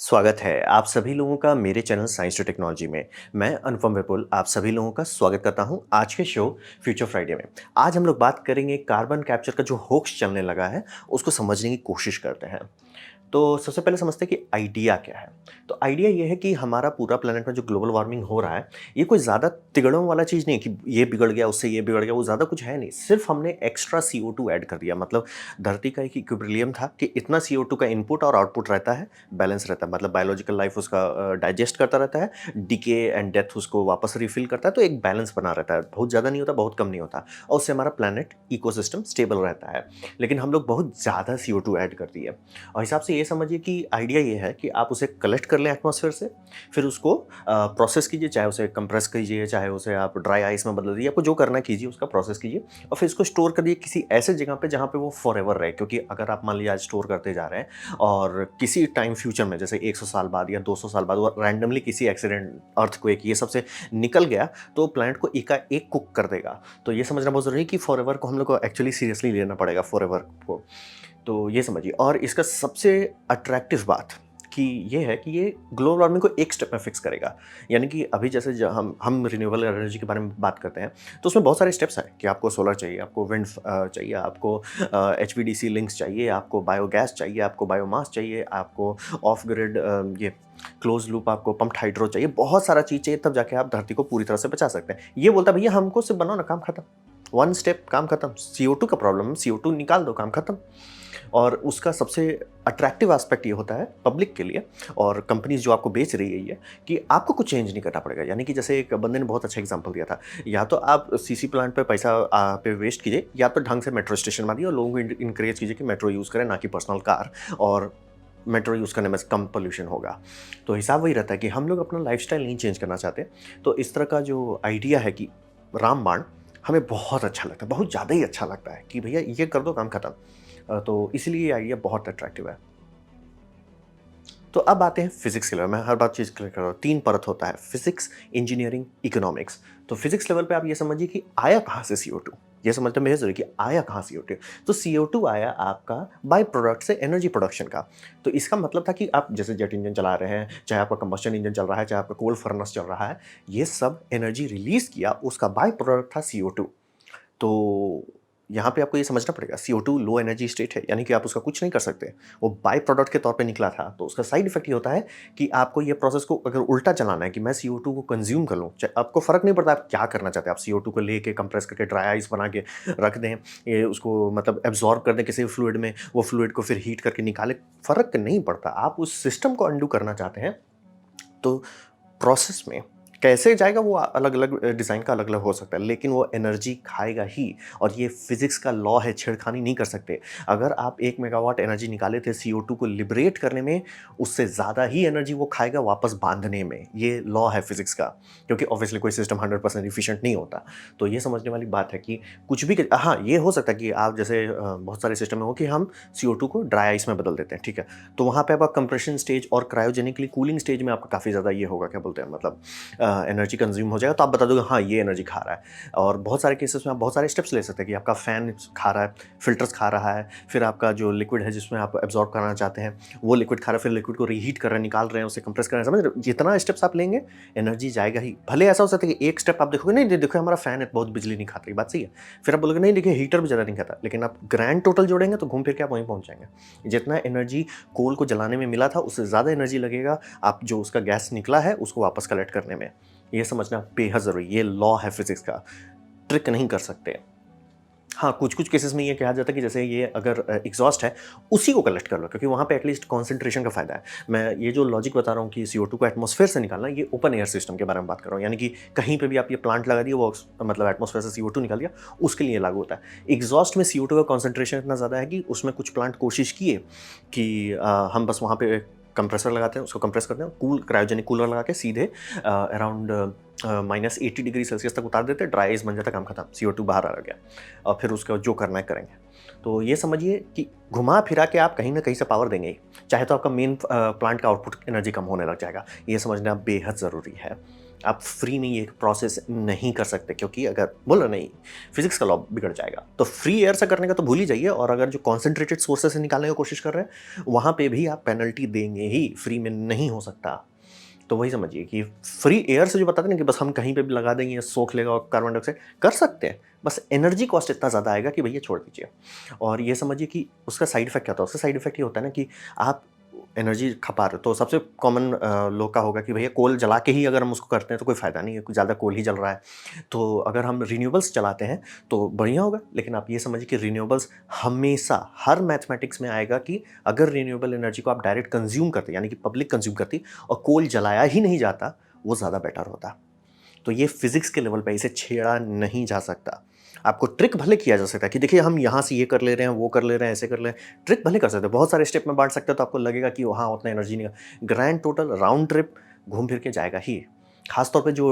स्वागत है आप सभी लोगों का मेरे चैनल साइंस टू टेक्नोलॉजी में। मैं अनुपम विपुल आप सभी लोगों का स्वागत करता हूं आज के शो फ्यूचर फ्राइडे में। आज हम लोग बात करेंगे कार्बन कैप्चर का जो होक्स चलने लगा है, उसको समझने की कोशिश करते हैं। तो सबसे पहले समझते हैं कि आइडिया क्या है। तो आइडिया ये है कि हमारा पूरा प्लेनेट में जो ग्लोबल वार्मिंग हो रहा है, ये कोई ज़्यादा तिगड़ों वाला चीज़ नहीं है कि ये बिगड़ गया, उससे ये बिगड़ गया, वो ज़्यादा कुछ है नहीं। सिर्फ हमने एक्स्ट्रा CO2 ऐड कर दिया। मतलब धरती का एक इक्विलिब्रियम था कि इतना CO2 का इनपुट और आउटपुट रहता है, बैलेंस रहता है। मतलब बायोलॉजिकल लाइफ उसका डाइजेस्ट करता रहता है, डिके एंड डेथ उसको वापस रिफिल करता है, तो एक बैलेंस बना रहता है। बहुत ज़्यादा नहीं होता, बहुत कम नहीं होता, और उससे हमारा प्लेनेट इकोसिस्टम स्टेबल रहता है। लेकिन हम लोग बहुत ज़्यादा CO2 ऐड कर दिए, और हिसाब से ये समझिए कि आइडिया ये है कि आप उसे कलेक्ट कर लें एटमॉस्फेयर से, फिर उसको प्रोसेस कीजिए, चाहे उसे कंप्रेस कीजिए, चाहे उसे आप ड्राई आइस में बदल दीजिए, आपको जो करना है कीजिए, उसका प्रोसेस कीजिए, और फिर इसको स्टोर करिए किसी ऐसे जगह पे जहाँ पे वो फॉर एवर रहे। क्योंकि अगर आप मान लीजिए आज स्टोर करते जा रहे हैं और किसी टाइम फ्यूचर में जैसे 100 साल बाद या 200 साल बाद वो रैंडमली किसी एक्सीडेंट, अर्थक्वेक, ये सबसे निकल गया, तो प्लैनेट को एकाएक कुक कर देगा। तो ये समझना बहुत ज़रूरी है कि फॉर एवर को हम लोग को एक्चुअली सीरियसली लेना पड़ेगा, फॉर एवर को। तो ये समझिए, और इसका सबसे अट्रैक्टिव बात कि ये है कि ये ग्लोबल वार्मिंग को एक स्टेप में फिक्स करेगा। यानी कि अभी जैसे हम रिन्यूएबल एनर्जी के बारे में बात करते हैं, तो उसमें बहुत सारे स्टेप्स हैं कि आपको सोलर चाहिए, आपको विंड चाहिए, आपको HVDC लिंक्स चाहिए, आपको बायोगैस चाहिए, आपको बायोमास चाहिए, आपको ऑफ ग्रिड ये क्लोज लूप, आपको पम्प्ड हाइड्रो चाहिए, बहुत सारा चीज़ चाहिए, तब जाके आप धरती को पूरी तरह से बचा सकते हैं। ये बोलता है भैया हमको सिर्फ बनाओ ना, काम खत्म, वन स्टेप, काम खत्म। CO2 का प्रॉब्लम है, CO2 निकाल दो, काम खत्म। और उसका सबसे अट्रैक्टिव एस्पेक्ट ये होता है पब्लिक के लिए और कंपनीज जो आपको बेच रही है ये, कि आपको कुछ चेंज नहीं करना पड़ेगा। यानी कि जैसे एक बंदे ने बहुत अच्छा एग्जांपल दिया था, या तो आप CC प्लांट पे पैसा पे वेस्ट कीजिए, या तो ढंग से मेट्रो स्टेशन बना दिए और लोगों को इनकरेज कीजिए कि मेट्रो यूज़ करें, ना कि पर्सनल कार, और मेट्रो यूज़ करने में कम पोल्यूशन होगा। तो हिसाब वही रहता है कि हम लोग अपना लाइफस्टाइल नहीं चेंज करना चाहते। तो इस तरह का जो आइडिया है कि रामबाण, हमें बहुत अच्छा लगता है, बहुत ज़्यादा ही अच्छा लगता है कि भैया ये कर दो, काम खत्म। तो इसलिए ये आइडिया बहुत अट्रैक्टिव है। तो अब आते हैं फिजिक्स के लेवल। मैं हर बात चीज़ क्लियर कर रहा हूँ। 3 परत होता है, फिजिक्स, इंजीनियरिंग, इकोनॉमिक्स। तो फिजिक्स लेवल पे आप ये समझिए कि आया कहाँ से CO2? ये समझना मेरे ज़रूरी कि आया कहाँ CO2? तो CO2 आया आपका बाय प्रोडक्ट से एनर्जी प्रोडक्शन का। तो इसका मतलब था कि आप जैसे जेट इंजन चला रहे हैं, चाहे आपका कंबस्शन इंजन चल रहा है, चाहे आपका कोल फर्नेस चल रहा है, ये सब एनर्जी रिलीज़ किया, उसका बाय प्रोडक्ट था CO2। तो यहाँ पे आपको ये समझना पड़ेगा, CO2 लो एनर्जी स्टेट है, यानी कि आप उसका कुछ नहीं कर सकते। वो बाय प्रोडक्ट के तौर पे निकला था, तो उसका साइड इफेक्ट ये होता है कि आपको ये प्रोसेस को अगर उल्टा चलाना है कि मैं CO2 को कंज्यूम कर लूँ, आपको फ़र्क नहीं पड़ता आप क्या करना चाहते हैं। आप CO2 को लेके कंप्रेस करके ड्राई आइस बना के रख दें, ये उसको मतलब एब्ज़ॉर्ब कर दें किसी फ्लूइड में, वो फ्लूइड को फिर हीट करके निकालें, फ़र्क नहीं पड़ता। आप उस सिस्टम को अंडू करना चाहते हैं, तो प्रोसेस में कैसे जाएगा वो अलग-अलग डिज़ाइन का अलग-अलग हो सकता है, लेकिन वो एनर्जी खाएगा ही। और ये फिज़िक्स का लॉ है, छेड़खानी नहीं कर सकते। अगर आप 1 मेगावाट एनर्जी निकाले थे CO2 को लिबरेट करने में, उससे ज़्यादा ही एनर्जी वो खाएगा वापस बाँधने में। ये लॉ है फिज़िक्स का, क्योंकि ऑब्वियसली कोई सिस्टम 100% एफिशिएंट नहीं होता। तो ये समझने वाली बात है कि कुछ भी हाँ, ये हो सकता है कि आप जैसे बहुत सारे सिस्टम में हो कि हम CO2 को ड्राई आइस में बदल देते हैं, ठीक है? तो वहाँ पे आपका कंप्रेशन स्टेज और क्रायोजेनिकली कूलिंग स्टेज में आपका काफ़ी ज़्यादा ये होगा, क्या बोलते हैं, मतलब एनर्जी कंज्यूम हो जाएगा, तो आप बता दोगे हाँ ये एनर्जी खा रहा है। और बहुत सारे केसेस में आप बहुत सारे स्टेप्स ले सकते हैं कि आपका फ़ैन खा रहा है, फिल्टर्स खा रहा है, फिर आपका जो लिक्विड है जिसमें आप एब्जॉर्ब करना चाहते हैं वो लिक्विड खा रहा है, फिर लिक्विड को रीहीट कर रहे हैं, निकाल रहे हैं, उसे कंप्रेस कर रहे हैं। समझ रहे हो? जितना स्टेप्स आप लेंगे एनर्जी जाएगा ही। भले ऐसा हो सकता है कि एक स्टेप आप देखोगे, नहीं देखो हमारा फ़ैन है बहुत बिजली नहीं खाता, ये बात सही है। फिर आप बोलोगे नहीं देखिए हीटर भी ज़्यादा नहीं खाता, लेकिन आप ग्रैंड टोटल जोड़ेंगे तो घूम फिर के आप वहीं पहुंच जाएंगे। जितना एनर्जी कोल को जलाने में मिला था उससे ज़्यादा एनर्जी लगेगा आप जो उसका गैस निकला है उसको वापस कलेक्ट करने में। ये समझना बेहद ज़रूरी, ये लॉ है फिज़िक्स का, ट्रिक नहीं कर सकते। हाँ, कुछ-कुछ केसेस में ये कहा जाता है कि जैसे ये अगर एग्ज़ॉस्ट है, उसी को कलेक्ट कर लो, क्योंकि वहाँ पे एटलीस्ट कॉन्सन्ट्रेशन का फ़ायदा है। मैं ये जो लॉजिक बता रहा हूँ कि CO2 को एटमॉस्फेयर से निकालना, ये ओपन एयर सिस्टम के बारे में बात कर रहा हूँ। यानी कि कहीं पे भी आप ये प्लांट लगा दिए, वो मतलब एटमॉस्फेयर से CO2 निकाल दिया, उसके लिए लागू होता है। एग्ज़ॉस्ट में CO2 का कॉन्सन्ट्रेशन इतना ज़्यादा है कि उसमें कुछ प्लांट कोशिश किए कि हम बस वहाँ पे कंप्रेसर लगाते हैं, उसको कंप्रेस करते हैं, क्रायोजेनिक कूलर लगा के सीधे अराउंड -80 डिग्री सेल्सियस तक उतार देते हैं, ड्राई आइस बन जाता है, काम खत्म, CO2 बाहर आ गया। और फिर उसका जो करना है करेंगे। तो ये समझिए कि घुमा फिरा के आप कहीं न कहीं से पावर देंगे ही। चाहे तो आपका मेन प्लांट का आउटपुट एनर्जी कम होने लग जाएगा। ये समझना बेहद ज़रूरी है। आप फ्री में ये प्रोसेस नहीं कर सकते, क्योंकि अगर बोला नहीं फिजिक्स का लॉ बिगड़ जाएगा। तो फ्री एयर से करने का तो भूल ही जाइए, और अगर जो कॉन्सेंट्रेटेड सोर्सेस से निकालने की कोशिश कर रहे हैं वहाँ पे भी आप पेनल्टी देंगे ही, फ्री में नहीं हो सकता। तो वही समझिए कि फ्री एयर से जो बताते हैं ना कि बस हम कहीं पे भी लगा देंगे, सोख लेगा और कार्बन डाइऑक्साइड, कर सकते हैं, बस एनर्जी कॉस्ट इतना ज़्यादा आएगा कि भैया छोड़ दीजिए। और ये समझिए कि उसका साइड इफेक्ट क्या होता है, उसका साइड इफेक्ट ये होता है ना कि आप एनर्जी खपा रहे हो। तो सबसे कॉमन लोग का होगा कि भैया कोल जला के ही अगर हम उसको करते हैं तो कोई फ़ायदा नहीं है, कुछ ज़्यादा कोल ही जल रहा है। तो अगर हम रिन्यूएबल्स चलाते हैं तो बढ़िया होगा, लेकिन आप ये समझिए कि रिन्यूएबल्स हमेशा हर मैथमेटिक्स में आएगा कि अगर रिन्यूएबल एनर्जी को आप डायरेक्ट कंज्यूम करते, यानी कि पब्लिक कंज्यूम करती और कोल जलाया ही नहीं जाता, वो ज़्यादा बेटर होता। तो ये फिजिक्स के लेवल पे इसे छेड़ा नहीं जा सकता। आपको ट्रिक भले किया जा सकता है कि देखिए हम यहाँ से ये कर ले रहे हैं, वो कर ले रहे हैं, ऐसे कर ले रहे हैं, ट्रिक भले कर सकते हैं, बहुत सारे स्टेप में बांट सकते हैं, तो आपको लगेगा कि वहाँ उतना एनर्जी नहीं। ग्रैंड टोटल राउंड ट्रिप घूम फिर के जाएगा ही। खासतौर पे जो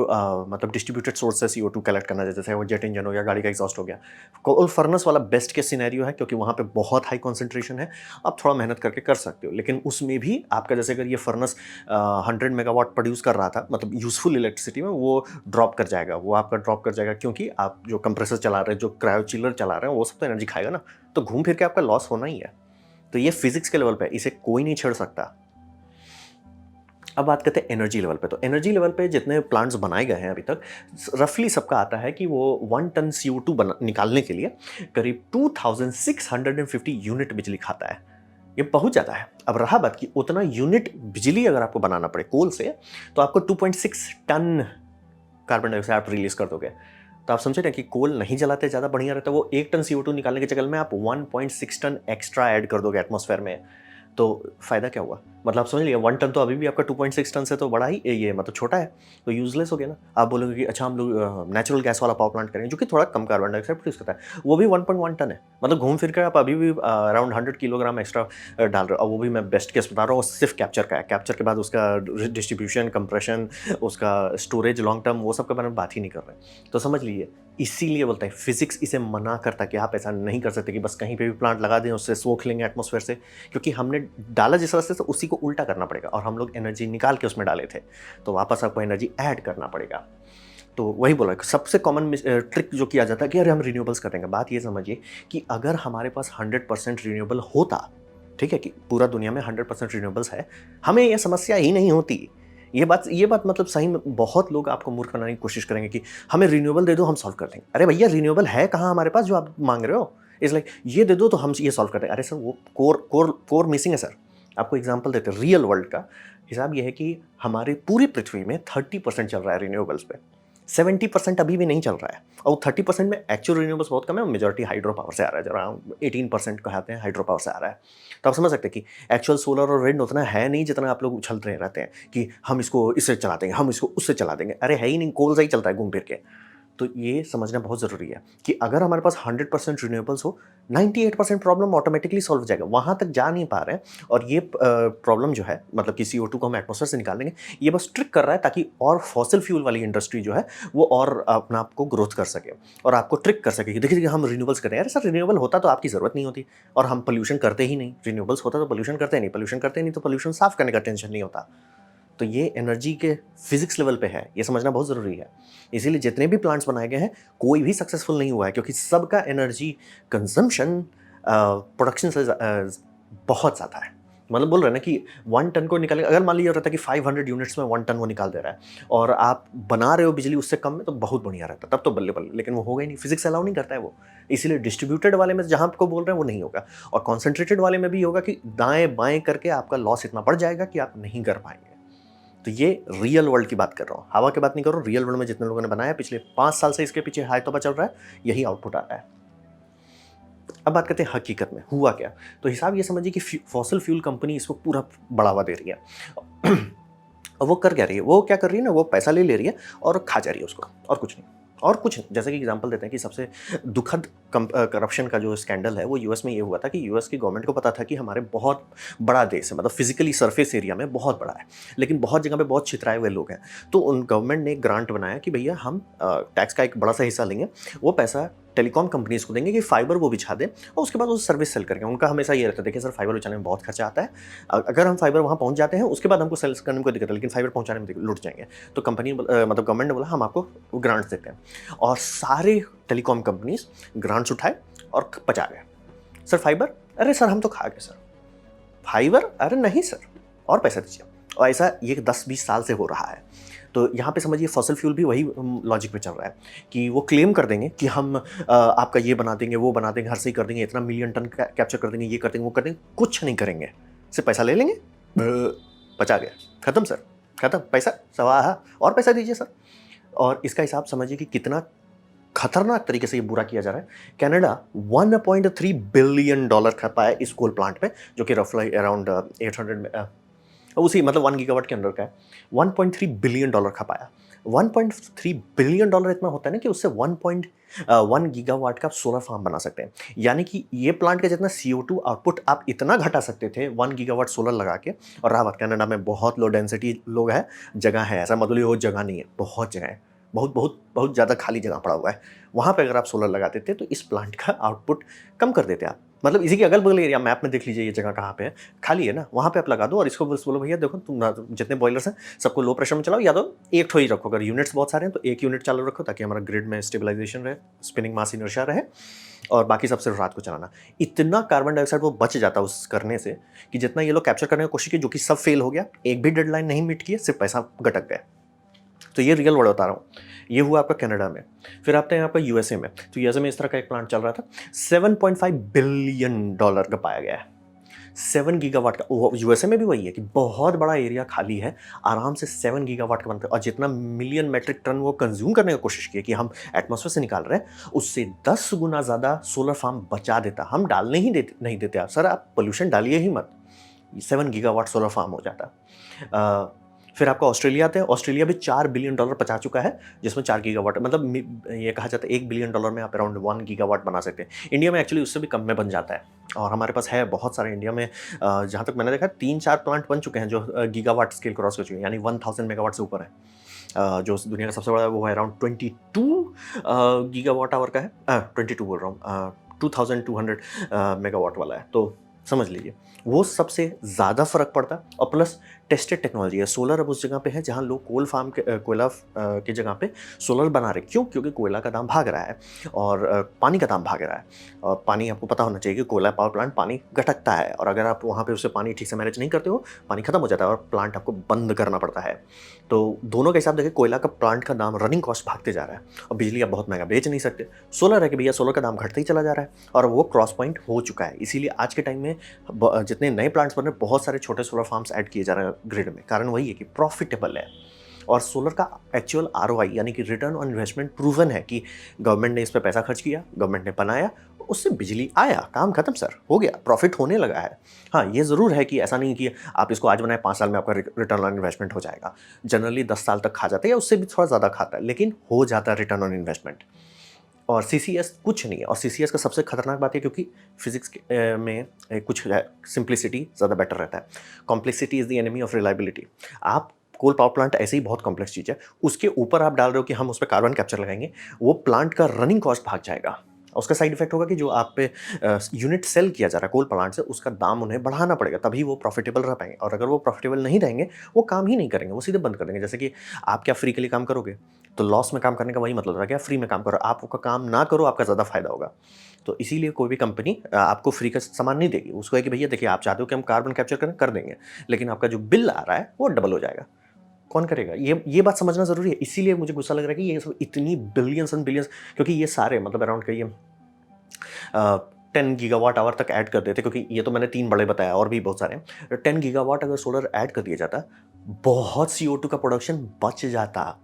मतलब डिस्ट्रीब्यूटेड सोर्स से CO2 कलेक्ट करना, जैसे वो जेट इंजन हो गया, गाड़ी का एग्जॉस्ट हो गया, कोल फर्नेस वाला बेस्ट केस सिनेरियो है, क्योंकि वहाँ पे बहुत हाई कॉन्सेंट्रेशन है। आप थोड़ा मेहनत करके कर सकते हो, लेकिन उसमें भी आपका जैसे अगर ये फर्नेस 100 मेगावाट प्रोड्यूस कर रहा था, मतलब यूजफुल इलेक्ट्रिसिटी में, वो ड्रॉप कर जाएगा, वो आपका ड्रॉप कर जाएगा, क्योंकि आप जो कंप्रेसर चला रहे हैं, जो क्रायो चिलर चला रहे हैं, वो सब तो एनर्जी खाएगा ना, तो घूम फिर के आपका लॉस होना ही है। तो ये फिजिक्स के लेवल पे, इसे कोई नहीं छेड़ सकता। अब बात करते हैं एनर्जी लेवल पे। तो एनर्जी लेवल पे जितने प्लांट्स बनाए गए हैं अभी तक, रफली सबका आता है कि वो 1 टन CO2 निकालने के लिए करीब 2650 यूनिट बिजली खाता है। ये बहुत ज़्यादा है। अब रहा बात कि उतना यूनिट बिजली अगर आपको बनाना पड़े कोल से, तो आपको 2.6 टन कार्बन डाइऑक्साइड आप रिलीज कर दोगे। तो आप समझे ना कि कोल नहीं जलाते ज़्यादा बढ़िया रहता है। वो 1 टन CO2 निकालने के चक्कर में आप 1.6 टन एक्स्ट्रा ऐड कर दोगे एटमॉस्फेयर में। तो फ़ायदा क्या हुआ? मतलब आप समझ लीजिए 1 टन तो अभी भी आपका 2.6 टन से तो बड़ा ही ये मतलब छोटा है, तो यूज़लेस हो गया ना। आप बोलोगे कि अच्छा हम लोग नेचुरल गैस वाला पावर प्लांट करेंगे, जो कि थोड़ा कम कार्बन डाइऑक्साइड प्रोड्यूस करता है, वो भी 1.1 टन है। मतलब घूम फिर कर आप अभी भी अराउंड 100 किलोग्राम एक्स्ट्रा डाल रहे हो, और वो भी मैं बेस्ट केस बता रहा हूँ, सिर्फ कैप्चर का है। कैप्चर के बाद उसका डिस्ट्रीब्यूशन, कंप्रेशन, उसका स्टोरेज लॉन्ग टर्म, वो सब के बारे में बात ही नहीं कर रहे। तो समझ लीजिए, इसीलिए बोलते हैं फिजिक्स इसे मना करता है कि आप ऐसा नहीं कर सकते कि बस कहीं पे भी प्लांट लगा दें, उससे सोख लेंगे एटमॉस्फेयर से, क्योंकि हमने डाला जिस रास्ते से उसी को उल्टा करना पड़ेगा, और हम लोग एनर्जी निकाल के उसमें डाले थे, तो वापस आपको एनर्जी ऐड करना पड़ेगा। तो वही बोला, सबसे कॉमन ट्रिक जो किया जाता है कि अरे हम रिन्यूएबल्स करेंगे। बात ये समझिए कि अगर हमारे पास 100% रिन्यूएबल होता, ठीक है, कि पूरा दुनिया में 100% रिन्यूएबल्स है, हमें यह समस्या ही नहीं होती। ये बात मतलब सही में बहुत लोग आपको मूर्ख बनाने की कोशिश करेंगे कि हमें रिन्यूएबल दे दो, हम सॉल्व कर देंगे। अरे भैया, रिन्यूएबल है कहाँ हमारे पास जो आप मांग रहे हो? इट्स लाइक ये दे दो तो हम ये सॉल्व कर देंगे। अरे सर, वो कोर मिसिंग है सर। आपको एग्जांपल देते हैं रियल वर्ल्ड का। हिसाब ये है कि हमारी पूरी पृथ्वी में 30% चल रहा है रिन्यूएबल्स पे, 70% अभी भी नहीं चल रहा है, और 30% में एक्चुअल रिन्यूएबल्स बहुत कम है, मेजॉरिटी हाइड्रो पावर से आ रहा है, जरा 18% कहते हैं हाइड्रो पावर से आ रहा है। तो आप समझ सकते हैं कि एक्चुअल सोलर और विंड उतना है नहीं जितना आप लोग उछलते रहते हैं कि हम इसको इससे चला देंगे, हम इसको उससे चला देंगे। अरे है ही नहीं, कोल से ही चलता है घूम फिर के। तो ये समझना बहुत ज़रूरी है कि अगर हमारे पास 100% रिन्यूएबल्स हो, 98% प्रॉब्लम ऑटोमेटिकली सॉल्व हो जाएगा। वहाँ तक जा नहीं पा रहे हैं, और ये प्रॉब्लम जो है, मतलब कि CO2 को हम एटमॉस्फेयर से निकाल देंगे, ये बस ट्रिक कर रहा है ताकि और फॉसिल फ्यूल वाली इंडस्ट्री जो है वो और अपना आपको ग्रोथ कर सके, और आपको ट्रिक कर सके कि देखिए हम रिन्यूएबल्स कर रहे हैं। अरे सर, रिन्यूएबल होता तो आपकी ज़रूरत नहीं होती, और हम पोल्यूशन करते ही नहीं। रिन्यूएबल्स होता तो पोल्यूशन करते नहीं, पोल्यूशन करते नहीं तो पोल्यूशन साफ करने का टेंशन नहीं होता। तो ये एनर्जी के फिजिक्स लेवल पे है, ये समझना बहुत ज़रूरी है। इसीलिए जितने भी प्लांट्स बनाए गए हैं, कोई भी सक्सेसफुल नहीं हुआ है, क्योंकि सबका एनर्जी कंजम्पशन प्रोडक्शन से बहुत ज़्यादा है। मतलब बोल रहे हैं ना कि 1 टन को निकाले, अगर मान लीजिए रहता है कि 500 यूनिट्स में 1 टन वो निकाल दे रहा है, और आप बना रहे हो बिजली उससे कम में, तो बहुत बढ़िया रहता, तब तो बल्ले बल्ले। लेकिन वो होगा ही नहीं, फिजिक्स अलाउ नहीं करता है वो। इसीलिए डिस्ट्रीब्यूटेड वाले में जहाँ आपको बोल रहे हैं वो नहीं होगा, और कॉन्सेंट्रेटेड वाले में भी होगा कि दाएं बाएं करके आपका लॉस इतना बढ़ जाएगा कि आप नहीं कर पाएंगे। तो ये रियल वर्ल्ड की बात कर रहा हूँ, हवा की बात नहीं कर रहा हूँ। रियल वर्ल्ड में जितने लोगों ने बनाया, पिछले 5 साल से इसके पीछे हाई तौबा चल रहा है, यही आउटपुट आ रहा है। अब बात करते हैं हकीकत में हुआ क्या। तो हिसाब ये समझिए कि फॉसिल फ्यूल कंपनी इसको पूरा बढ़ावा दे रही है। और वो कर क्या रही है, वो क्या कर रही है ना, वो पैसा ले रही है और खा जा रही है उसको, और कुछ नहीं। और कुछ नहीं, जैसे कि एग्जांपल देते हैं कि सबसे दुखद करप्शन का जो स्कैंडल है वो यूएस में ये हुआ था कि यूएस की गवर्नमेंट को पता था कि हमारे बहुत बड़ा देश है, मतलब फिजिकली सरफेस एरिया में बहुत बड़ा है, लेकिन बहुत जगह पे बहुत छितराए हुए लोग हैं। तो उन गवर्नमेंट ने एक ग्रांट बनाया कि भैया हम टैक्स का एक बड़ा सा हिस्सा लेंगे, वो पैसा टेलीकॉम कंपनीज़ को देंगे कि फाइबर वो बिछा दें और उसके बाद वो सर्विस सेल करेंगे। उनका हमेशा ये रहता है, देखिए सर फाइबर बिछाने में बहुत खर्चा आता है। अगर हम फाइबर वहाँ पहुँच जाते हैं उसके बाद हमको सेल्स करने में कोई दिक्कत है, लेकिन फाइबर पहुँचाने में लुट जाएँगे। तो मतलब गवर्नमेंट ने बोला हम आपको ग्रांट्स देते हैं और सारे टेलीकॉम कंपनीज़ ग्रांट्स उठाए और पचा गए। Sir fibre? अरे सर हम तो खा गए सर। फाइबर? अरे नहीं सर, और पैसा दीजिए। और ऐसा ये 10-20 साल से हो रहा है। तो यहाँ पे समझिए फॉसिल फ्यूल भी वही लॉजिक पे चल रहा है कि वो क्लेम कर देंगे कि हम आपका ये बना देंगे, वो बना देंगे, हर सही कर देंगे, इतना मिलियन टन कैप्चर कर देंगे, ये कर देंगे, वो कर देंगे, कुछ नहीं करेंगे, सिर्फ पैसा ले लेंगे, पचा गया, खत्म सर, खत्म, पैसा सवाहा, और पैसा दीजिए सर। और इसका हिसाब समझिए कि कितना खतरनाक तरीके से ये बुरा किया जा रहा है। कनाडा $1.3 बिलियन खा पाया इस कोल प्लांट पे, जो कि रफली अराउंड 800 उसी मतलब 1 गीगावाट के अंदर का है। $1.3 बिलियन खा पाया। $1.3 बिलियन इतना होता है ना कि उससे 1 गीगावाट का सोलर फार्म बना सकते हैं। यानी कि ये प्लांट का जितना CO2 आउटपुट आप इतना घटा सकते थे 1 गीगावाट सोलर लगा के। और रहा बात, कनाडा में बहुत लो डेंसिटी लोग हैं, जगह है, ऐसा मतलब वो जगह नहीं है, बहुत जगह है, बहुत बहुत बहुत ज़्यादा खाली जगह पड़ा हुआ है। वहाँ पे अगर आप सोलर लगा देते तो इस प्लांट का आउटपुट कम कर देते आप। मतलब इसी के अगल बगल एरिया मैप में देख लीजिए ये जगह कहाँ पे है, खाली है ना, वहाँ पे आप लगा दो और इसको बस बोलो भैया देखो तुम जितने बॉयलर्स हैं सबको लो प्रेशर में चलाओ, या तो एक ठो ही रखो, अगर यूनिट्स बहुत सारे हैं तो एक यूनिट चालू रखो ताकि हमारा ग्रिड में स्टेबलाइजेशन रहे, स्पिनिंग मास इनर्शिया रहे, और बाकी सब सिर्फ रात को चलाना। इतना कार्बन डाइऑक्साइड वो बच जाता उस करने से कि जितना ये लोग कैप्चर करने की कोशिश की, जो कि सब फेल हो गया, एक भी डेडलाइन नहीं मीट किए, सिर्फ पैसा गटक गया। तो ये रियल वर्ड बता रहा हूँ। ये हुआ आपका कनाडा में। फिर आते हैं आपका यूएसए में। तो यूएसए में इस तरह का एक प्लांट चल रहा था, $7.5 बिलियन का पाया गया है, 7 गीगावाट का। यूएसए में भी वही है कि बहुत बड़ा एरिया खाली है, आराम से 7 गीगावाट का बनता है। और जितना मिलियन मेट्रिक टन वो कंज्यूम करने की कोशिश की कि हम एटमॉस्फेयर से निकाल रहे हैं, उससे 10 गुना ज़्यादा सोलर फार्म बचा देता। हम डालने ही नहीं देते आप, सर आप पोल्यूशन डालिए ही मत, 7 गीगावाट सोलर फार्म हो जाता। फिर आपका ऑस्ट्रेलिया आते हैं। ऑस्ट्रेलिया भी $4 बिलियन बचा चुका है, जिसमें 4 गीगावाट, मतलब ये कहा जाता है $1 बिलियन में आप अराउंड 1 गीगावाट बना सकते हैं। इंडिया में एक्चुअली उससे भी कम में बन जाता है, और हमारे पास है बहुत सारे इंडिया में। जहाँ तक मैंने देखा 3-4 प्लांट बन चुके हैं जो गीगावाट स्केल क्रॉस कर चुके हैं, यानी 1000 मेगावाट से ऊपर है। जो दुनिया का सबसे बड़ा है वो है अराउंड 22 गीगावाट आवर का है, 22 बोल रहा हूँ, 2200 मेगावाट वाला है। तो समझ लीजिए वो सबसे ज़्यादा फर्क पड़ता है। और प्लस टेस्टेड टेक्नोलॉजी है। सोलर अब उस जगह पे है जहाँ लोग कोयला की जगह पे सोलर बना रहे। क्यों? क्योंकि कोयला का दाम भाग रहा है और पानी का दाम भाग रहा है। और पानी आपको पता होना चाहिए कि कोयला पावर प्लांट पानी गटकता है, और अगर आप वहाँ पे उससे पानी ठीक से मैनेज नहीं करते हो, पानी खत्म हो जाता है और प्लांट आपको बंद करना पड़ता है। तो दोनों के हिसाब देखिए, कोयला का प्लांट का दाम, रनिंग कॉस्ट भागते जा रहा है, और बिजली आप बहुत महंगा बेच नहीं सकते। सोलर है कि भैया सोलर का दाम घटते ही चला जा रहा है, और वो क्रॉस पॉइंट हो चुका है। इसीलिए आज के टाइम में जितने नए प्लांट्स बन रहे हैं, बहुत सारे छोटे सोलर फार्म्स ऐड किए जा रहे हैं ग्रिड में। कारण वही है कि प्रॉफिटेबल है, और सोलर का एक्चुअल ROI यानी कि रिटर्न ऑन इन्वेस्टमेंट प्रूवन है कि गवर्नमेंट ने इस पर पैसा खर्च किया, गवर्नमेंट ने बनाया, उससे बिजली आया, काम खत्म सर, हो गया, प्रॉफिट होने लगा है। हाँ, ये ज़रूर है कि ऐसा नहीं कि आप इसको आज बनाए 5 साल में आपका रिटर्न ऑन इन्वेस्टमेंट हो जाएगा। जनरली 10 साल तक खा जाता है, या उससे भी थोड़ा ज़्यादा खाता है, लेकिन हो जाता है रिटर्न ऑन इन्वेस्टमेंट। और CCS कुछ नहीं है। और CCS का सबसे खतरनाक बात है, क्योंकि फिजिक्स में कुछ सिंप्लिसिटी ज़्यादा बेटर रहता है। Complexity is the enemy of reliability. आप कोल पावर प्लांट ऐसे ही बहुत कॉम्प्लेक्स चीज़ है, उसके ऊपर आप डाल रहे हो कि हम उस पर कार्बन कैप्चर लगाएंगे, वो प्लांट का रनिंग कॉस्ट भाग जाएगा। उसका साइड इफेक्ट होगा कि जो आप पे यूनिट सेल किया जा रहा है कोल प्लांट से, उसका दाम उन्हें बढ़ाना पड़ेगा, तभी वो प्रॉफिटेबल रह पाएंगे। और अगर वो प्रॉफिटेबल नहीं रहेंगे, वो काम ही नहीं करेंगे, वो सीधे बंद कर देंगे। जैसे कि आप क्या फ्री के लिए काम करोगे? तो लॉस में काम करने का वही मतलब है, क्या फ्री में काम करो, आप उसका काम ना करो, आपका ज़्यादा फायदा होगा। तो इसीलिए कोई भी कंपनी आपको फ्री का सामान नहीं देगी। उसको है कि भैया देखिए, आप चाहते हो कि हम कार्बन कैप्चर करें, कर देंगे, लेकिन आपका जो बिल आ रहा है वो डबल हो जाएगा। कौन करेगा? ये बात समझना ज़रूरी है। इसीलिए मुझे गुस्सा लग रहा है कि ये सब इतनी बिलियंस एंड बिलियंस, क्योंकि ये सारे मतलब अराउंड कहिए 10 गीगावाट आवर तक ऐड कर देते, क्योंकि ये तो मैंने 3 बड़े बताया, और भी बहुत सारे हैं। 10 गीगावाट अगर सोलर ऐड कर दिया जाता, बहुत CO2 का प्रोडक्शन बच जाता।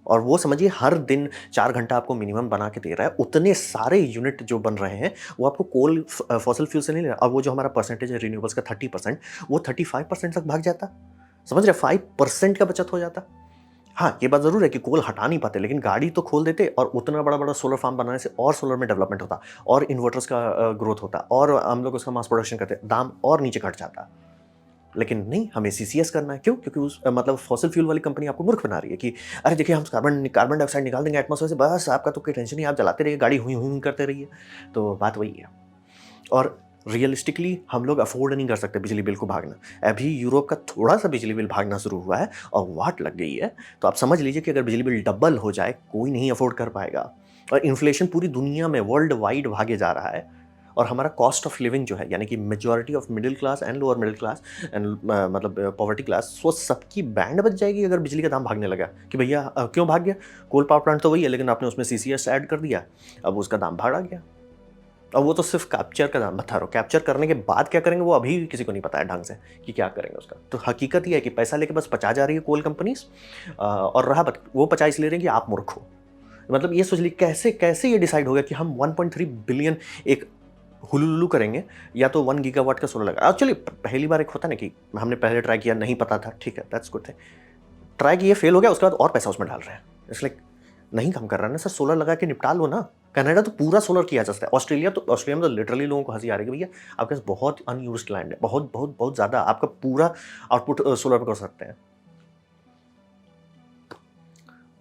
और वो समझिए हर दिन 4 घंटा आपको मिनिमम बना के दे रहा है। उतने सारे यूनिट जो बन रहे हैं वो आपको कोल फॉसिल फ्यूल से नहीं ले रहा। और वो जो हमारा परसेंटेज है रिन्यूएबल्स का 30%, वो 35% तक भाग जाता। समझ रहे? 5% का बचत हो जाता। हाँ, ये बात ज़रूर है कि कोल हटा नहीं पाते, लेकिन गाड़ी तो खोल देते, और उतना बड़ा बड़ा सोलर फार्म बनाने से और सोलर में डेवलपमेंट होता, और इन्वर्टर्स का ग्रोथ होता, और हम लोग उसका मास प्रोडक्शन करते, दाम और नीचे घट जाता। लेकिन नहीं, हमें सीसीएस करना है। क्यों? क्योंकि उस मतलब फॉसिल फ्यूल वाली कंपनी आपको मूर्ख बना रही है कि अरे देखिए हम कार्बन डाइऑक्साइड निकाल देंगे एटमॉस्फेयर से, बस आपका तो कोई टेंशन नहीं, आप चलाते रहिए गाड़ी, हुई हुई करते रहिए। तो बात वही है। और रियलिस्टिकली हम लोग अफोर्ड नहीं कर सकते बिजली बिल को भागना। अभी यूरोप का थोड़ा-सा बिजली बिल भागना शुरू हुआ है और वाट लग गई है, तो आप समझ लीजिए कि अगर बिजली बिल डबल हो जाए, कोई नहीं अफोर्ड कर पाएगा। और इन्फ्लेशन पूरी दुनिया में वर्ल्ड वाइड भागे जा रहा है और हमारा कॉस्ट ऑफ लिविंग जो है, यानी कि majority of middle class and lower middle class and मतलब पॉवर्टी क्लास, वो सबकी बैंड बज जाएगी अगर बिजली का दाम भागने लगा कि भैया क्यों भाग गया? कोल पावर प्लांट तो वही है, लेकिन आपने उसमें सीसीएस ऐड कर दिया, अब उसका दाम भाड़ा गया। और वो तो सिर्फ कैप्चर का दाम बता रहा हूँ, कैप्चर करने के बाद क्या करेंगे वो अभी किसी को नहीं पता है ढंग से कि क्या करेंगे उसका। तो हकीकत ये है कि पैसा लेके बस पचा जा रही है कोल कंपनीज, और रहा वो पचा इसलिए रही कि आप मूर्ख हो। मतलब ये सोच ली कैसे कैसे ये डिसाइड हो गया कि हम 1.3 बिलियन एक हुलुलुलु करेंगे या तो 1 गीगावाट का सोलर लगा। चलिए पहली बार एक होता है ना कि हमने पहले ट्राई किया, नहीं पता था, ठीक है, दैट्स गुड थिंग। ट्राई किया, फेल हो गया, उसके बाद और पैसा उसमें डाल रहे हैं। इसलिए नहीं काम कर रहा है ना सर, सोलर लगा के निपटा लो ना। कनाडा तो पूरा सोलर किया जा सकता है। ऑस्ट्रेलिया में तो लिटरली लोगों को हंसी आ रही है कि भैया आपके पास बहुत अनयूज्ड लैंड है, बहुत बहुत बहुत ज़्यादा, आपका पूरा आउटपुट सोलर पर कर सकते हैं।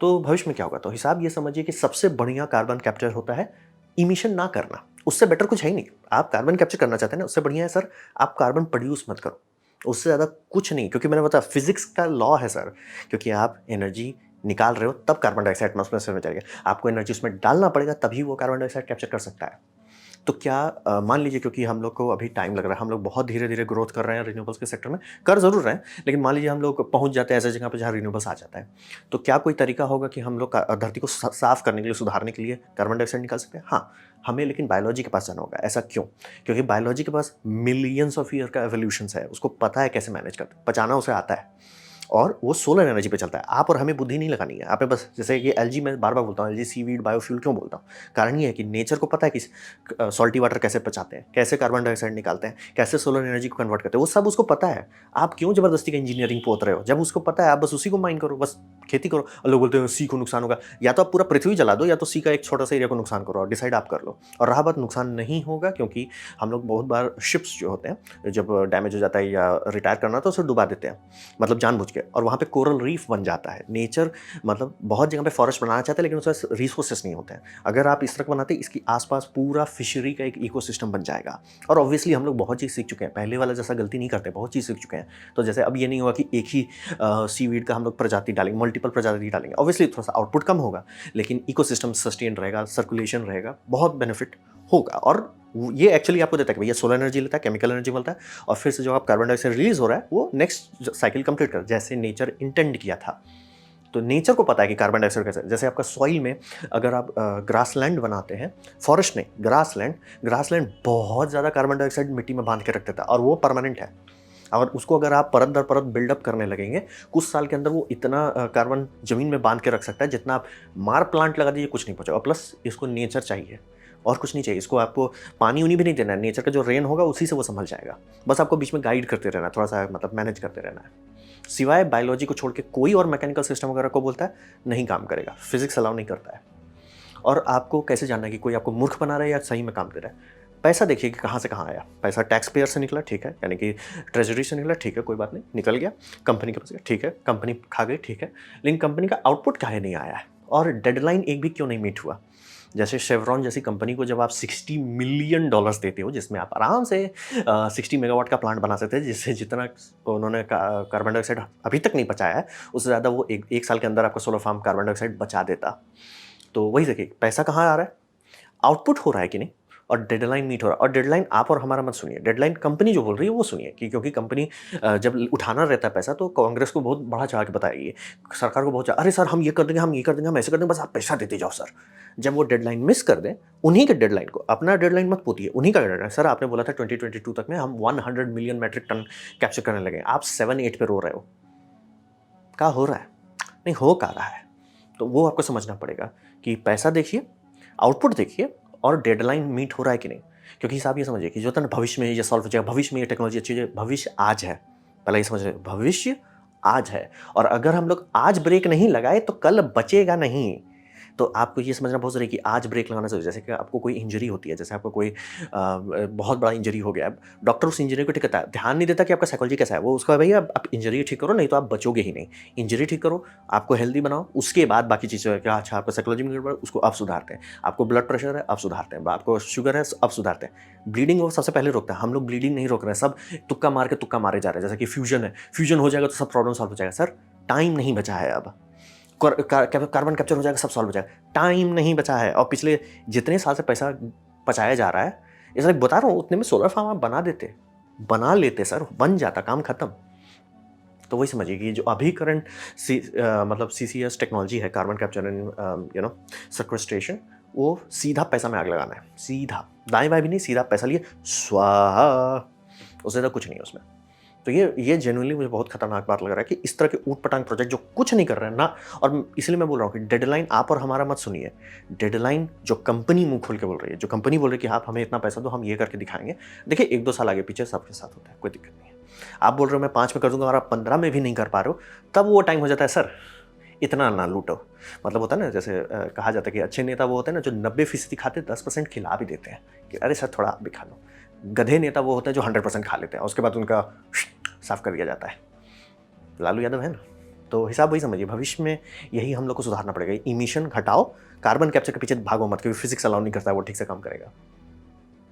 तो भविष्य में क्या होगा? तो हिसाब ये समझिए कि सबसे बढ़िया कार्बन कैप्चर होता है इमिशन ना करना। उससे बेटर कुछ है ही नहीं। आप कार्बन कैप्चर करना चाहते हैं ना, उससे बढ़िया है सर आप कार्बन प्रोड्यूस मत करो। उससे ज़्यादा कुछ नहीं, क्योंकि मैंने बताया फिजिक्स का लॉ है सर। क्योंकि आप एनर्जी निकाल रहे हो तब कार्बन डाइऑक्साइड एटमॉस्फेयर में जाएगा, आपको एनर्जी उसमें डालना पड़ेगा तभी वो कार्बन डाइऑक्साइड कैप्चर कर सकता है। तो क्या मान लीजिए, क्योंकि हम लोग को अभी टाइम लग रहा है, हम लोग बहुत धीरे धीरे ग्रोथ कर रहे हैं रिन्यूएबल्स के सेक्टर में, कर जरूर रहे हैं, लेकिन मान लीजिए हम लोग पहुंच जाते हैं ऐसे जगह पर जहाँ रिन्यूएबल्स आ जाता है, तो क्या कोई तरीका होगा कि हम लोग धरती को साफ करने के लिए, सुधारने के लिए कार्बन डाइऑक्साइड निकाल सकते हैं? हाँ, हमें लेकिन बायोलॉजी के पास जाना होगा। ऐसा क्यों? क्योंकि बायोलॉजी के पास मिलियंस ऑफ ईयर का एवोल्यूशन है, उसको पता है कैसे मैनेज करते, पचाना उसे आता है, और वो सोलर एनर्जी पे चलता है। आप और हमें बुद्धि नहीं लगानी है, आप बस, जैसे कि एलजी, मैं बार बार बोलता हूँ एलजी सीवीड बायोफ्यूल क्यों बोलता हूँ, कारण ये है कि नेचर को पता है कि सॉल्टी वाटर कैसे पचाते हैं, कैसे कार्बन डाइऑक्साइड निकालते हैं, कैसे सोलर एनर्जी को कन्वर्ट करते हैं, वो सब उसको पता है। आप क्यों जबरदस्ती का इंजीनियरिंग पोत रहे हो? जब उसको पता है आप बस उसी को माइन करो, बस खेती करो। और लोग बोलते हैं सी को नुकसान होगा, या तो आप पूरा पृथ्वी जला दो या तो सी का एक छोटा सा एरिया को नुकसान करो, और डिसाइड आप कर लो। और रहा बात, नुकसान नहीं होगा, क्योंकि हम लोग बहुत बार शिप्स जो होते हैं जब डैमेज हो जाता है या रिटायर करना तो उसे डुबा देते हैं, मतलब जानबूझ के, और वहाँ पे कोरल रीफ बन जाता है। नेचर मतलब बहुत जगह पे फॉरेस्ट बनाना चाहते हैं, लेकिन उसके रिसोर्सेस नहीं होते हैं। अगर आप इस तरह बनाते हैं, इसकी आसपास पूरा फिशरी का एक इकोसिस्टम बन जाएगा। और ऑब्वियसली हम लोग बहुत चीज़ सीख चुके हैं, पहले वाला जैसा गलती नहीं करते, बहुत चीज़ सीख चुके हैं। तो जैसे अब ये नहीं हुआ कि एक ही सीवीड का हम लोग प्रजाति डालेंगे, मल्टीपल प्रजाति डालेंगे। ऑब्वियसली थोड़ा सा आउटपुट कम होगा, लेकिन इकोसिस्टम सस्टेन रहेगा, सर्कुलेशन रहेगा, बहुत बेनिफिट होगा। और ये एक्चुअली आपको देता है कि भैया सोलर एनर्जी लेता है, केमिकल एनर्जी मिलता है, और फिर से जो आप कार्बन डाइऑक्साइड रिलीज हो रहा है वो नेक्स्ट साइकिल कंप्लीट कर, जैसे नेचर इंटेंड किया था। तो नेचर को पता है कि कार्बन डाइऑक्साइड कैसे, जैसे आपका सॉइल में अगर आप ग्रासलैंड बनाते हैं, फॉरेस्ट नहीं, ग्रासलैंड बहुत ज़्यादा कार्बन डाइऑक्साइड मिट्टी में बांध के रख देता है, और वो परमानेंट है। और उसको अगर आप परत दर परत बिल्डअप करने लगेंगे, कुछ साल के अंदर वो इतना कार्बन जमीन में बांध के रख सकता है जितना आप मार प्लांट लगा दीजिए कुछ नहीं पहुंचेगा। प्लस इसको नेचर चाहिए और कुछ नहीं चाहिए, इसको आपको पानी उनी भी नहीं देना है, नेचर का जो रेन होगा उसी से वो संभल जाएगा। बस आपको बीच में गाइड करते रहना है, थोड़ा सा मतलब मैनेज करते रहना है। सिवाय बायोलॉजी को छोड़ के कोई और मैकेनिकल सिस्टम वगैरह को बोलता है नहीं काम करेगा, फिजिक्स अलाउ नहीं करता है। और आपको कैसे जानना है कि कोई आपको मूर्ख बना रहा है या सही में काम दे रहा है? पैसा देखिए कि कहाँ से कहाँ आया। पैसा टैक्स पेयर से निकला, ठीक है, यानी कि ट्रेजरी से निकला, ठीक है, कोई बात नहीं, निकल गया, कंपनी के पास गया, ठीक है, कंपनी खा गई, ठीक है, लेकिन कंपनी का आउटपुट काहे नहीं आया है, और डेडलाइन एक भी क्यों नहीं मीट हुआ? जैसे शेवरॉन जैसी कंपनी को जब आप $60 मिलियन देते हो, जिसमें आप आराम से 60 मेगावाट का प्लांट बना सकते हैं, जिससे जितना उन्होंने कार्बन डाइऑक्साइड अभी तक नहीं बचाया है, उससे ज़्यादा वो एक साल के अंदर आपका सोलर फार्म कार्बन डाइऑक्साइड बचा देता। तो वही देखिए पैसा कहाँ आ रहा है, आउटपुट हो रहा है कि नहीं, और डेडलाइन मीट हो रहा है। और डेडलाइन आप और हमारा मत सुनिए, डेडलाइन कंपनी जो बोल रही है वो सुनिए, कि क्योंकि कंपनी जब उठाना रहता है पैसा तो कांग्रेस को बहुत बढ़ा चढ़ा के बताएगी, सरकार को बहुत अरे सर हम ये कर देंगे, हम ये कर देंगे, हम ऐसे कर देंगे, बस आप पैसा देते जाओ सर। जब वो डेडलाइन मिस कर दें, उन्हीं के डेडलाइन को, अपना डेडलाइन मत पूछिए, उन्हीं का डेडलाइन, सर आपने बोला था 2022 तक में हम 100 मिलियन मैट्रिक टन कैप्चर करने लगे, आप 7-8 पे रो रहे हो, क्या हो रहा है? नहीं हो क्या रहा है? तो वो आपको समझना पड़ेगा कि पैसा देखिए, आउटपुट देखिए, और डेडलाइन मीट हो रहा है कि नहीं। क्योंकि साहब ये समझिए कि जो होता है ना, भविष्य में ये सॉल्व हो जाएगा, भविष्य में ये टेक्नोलॉजी अच्छी हो जाएगी, भविष्य आज है। पहले ये समझ, भविष्य आज है, और अगर हम लोग आज ब्रेक नहीं लगाए तो कल बचेगा नहीं। तो आपको ये समझना बहुत ज़रूरी है कि आज ब्रेक लगाना ज़रूरी है। जैसे कि आपको कोई इंजरी होती है, जैसे आपको कोई बहुत बड़ा इंजरी हो गया है, डॉक्टर उस इंजरी को ठीक करता है, ध्यान नहीं देता कि आपका साइकोलॉजी कैसा है। वो उसका भैया आप इंजरी ठीक करो, नहीं तो आप बचोगे ही नहीं। इंजरी ठीक करो, आपको हेल्दी बनाओ, उसके बाद बाकी चीज़ें क्या अच्छा आपका साइकोलॉजी में गड़बड़ उसको आप सुधारते हैं। आपको ब्लड प्रेशर है, अब सुधारते हैं। आपको शुगर है, अब सुधारते हैं। ब्लीडिंग वो सबसे पहले रोकता है। हम लोग ब्लीडिंग नहीं रोक रहे हैं, सब तुक्का मार के तुक्का मारे जा रहे हैं। जैसे कि फ्यूजन है, फ्यूजन हो जाएगा तो सब प्रॉब्लम सॉल्व हो जाएगा। सर टाइम नहीं बचा है अब। कार्बन कैप्चर हो जाएगा सब सॉल्व हो जाएगा, टाइम नहीं बचा है। और पिछले जितने साल से पैसा बचाया जा रहा है, इसलिए बता रहा हूँ, उतने में सोलर फार्म आप बना लेते सर, बन जाता, काम खत्म। तो वही समझिए कि जो अभी करंट मतलब CCS टेक्नोलॉजी है, कार्बन कैप्चर एंड सेक्वेस्ट्रेशन, वो सीधा पैसा में आग लगाना है, सीधा दाएं बाएं भी नहीं, सीधा पैसा लिए स्वाहा, उससे तो कुछ नहीं है उसमें। तो ये जेन्युइनली मुझे बहुत खतरनाक बात लग रहा है कि इस तरह के ऊट पटांग प्रोजेक्ट जो कुछ नहीं कर रहे हैं ना। और इसलिए मैं बोल रहा हूँ कि डेडलाइन आप और हमारा मत सुनिए। डेडलाइन जो कंपनी मुंह खोल के बोल रही है, जो कंपनी बोल रही है कि आप हमें इतना पैसा दो, हम ये करके दिखाएंगे। देखिए 1-2 साल आगे पीछे सबके साथ होता है, कोई दिक्कत नहीं है। आप बोल रहे हो मैं 5 में कर दूंगा और आप 15 में भी नहीं कर पा रहे हो, तब वो टाइम हो जाता है सर इतना ना लूटो। मतलब होता है ना, जैसे कहा जाता है कि अच्छे नेता वो होते हैं ना जो 90% खाते 10% खिला भी देते हैं कि अरे सर थोड़ा आप भी खा लो। गधे नेता वो होते हैं जो 100% खा लेते हैं, उसके बाद उनका साफ कर दिया जाता है। लालू यादव है ना। तो हिसाब वही समझिए, भविष्य में यही हम लोग को सुधारना पड़ेगा। इमिशन घटाओ, कार्बन कैप्चर के पीछे भागो मत, क्योंकि फिजिक्स अलाउ नहीं करता है वो ठीक से काम करेगा।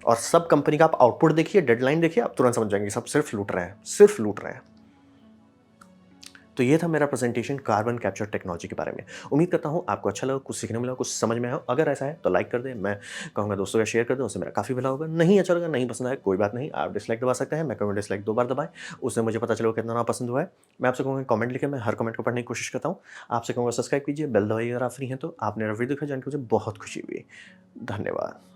और सब कंपनी का आप आउटपुट देखिए, डेडलाइन देखिए, आप तुरंत समझ जाएंगे सब सिर्फ लूट रहे हैं, सिर्फ लूट रहे हैं। तो ये था मेरा प्रेजेंटेशन कार्बन कैप्चर टेक्नोलॉजी के बारे में। उम्मीद करता हूँ आपको अच्छा लगा, कुछ सीखने मिला, कुछ समझ में आया। अगर ऐसा है तो लाइक कर दें, मैं कहूँगा दोस्तों का शेयर कर दें, उससे मेरा काफ़ी भला होगा। नहीं अच्छा लगा, नहीं पसंद आया, कोई बात नहीं, आप डिसलाइक दबा सकते हैं। मैं कहूँगा डिसलाइक 2 बार दबाएं, उससे मुझे पता चलेगा कितना ना पसंद हुआ है। मैं आपसे कहूँगा कमेंट लिखें, मैं हर कमेंट को पढ़ने की कोशिश करता हूँ। आपसे कहूँगा सब्सक्राइब कीजिए, बेल दबाइए अगर आप फ्री हैं तो। आपने मेरा वीडियो देखा, जान के मुझे बहुत खुशी हुई। धन्यवाद।